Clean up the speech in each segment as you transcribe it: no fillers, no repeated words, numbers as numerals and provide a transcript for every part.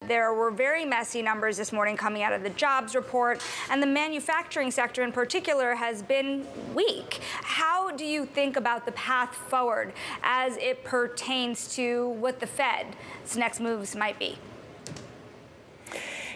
There were very messy numbers this morning coming out of the jobs report, and the manufacturing sector in particular has been weak. How do you think about the path forward as it pertains to what the Fed's next moves might be?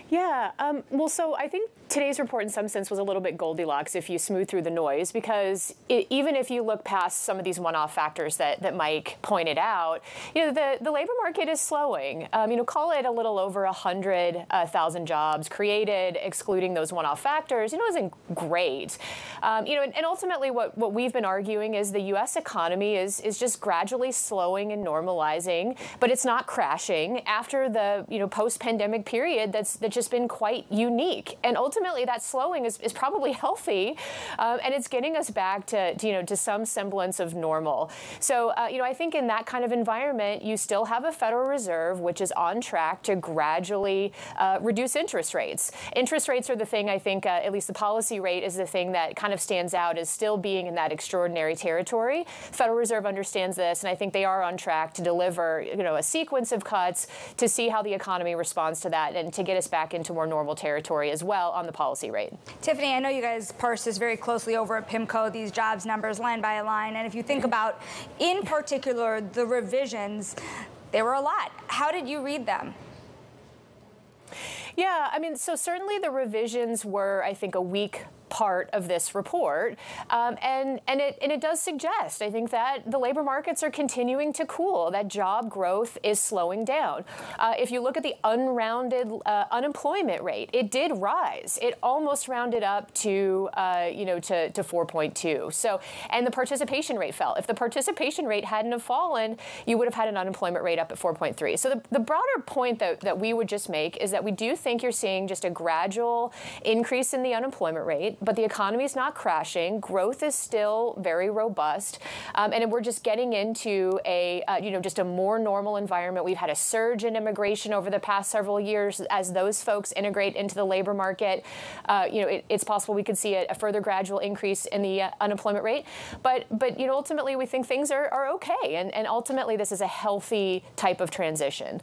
Yeah, well, so I think today's report in some sense was a little bit Goldilocks if you smooth through the noise, because even if you look past some of these one-off factors that Mike pointed out, the labor market is slowing. Call it a little over 100,000 jobs created, excluding those one-off factors. Isn't great. And ultimately what we've been arguing is the U.S. economy is just gradually slowing and normalizing, but it's not crashing after the post-pandemic period that's just been quite unique. And ultimately, that slowing is probably healthy, and it's getting us back to some semblance of normal. So, I think in that kind of environment, you still have a Federal Reserve which is on track to gradually reduce interest rates. Interest rates are the thing, I think, at least the policy rate is the thing that kind of stands out as still being in that extraordinary territory. Federal Reserve understands this, and I think they are on track to deliver, a sequence of cuts to see how the economy responds to that and to get us back into more normal territory as well on the policy rate. Tiffany, I know you guys parse this very closely over at Pimco, these jobs numbers line by line. And if you think about, in particular, the revisions, there were a lot. How did you read them? Yeah, so certainly the revisions were, I think, a weak part of this report, and it does suggest, I think, that the labor markets are continuing to cool, that job growth is slowing down. If you look at the unrounded unemployment rate, it did rise. It almost rounded up to 4.2. So, and the participation rate fell. If the participation rate hadn't have fallen, you would have had an unemployment rate up at 4.3. So the broader point that we would just make is that we do think you're seeing just a gradual increase in the unemployment rate, but the economy is not crashing. Growth is still very robust, and we're just getting into just a more normal environment. We've had a surge in immigration over the past several years. As those folks integrate into the labor market, it's possible we could see a further gradual increase in the unemployment rate. But ultimately, we think things are okay, and ultimately, this is a healthy type of transition.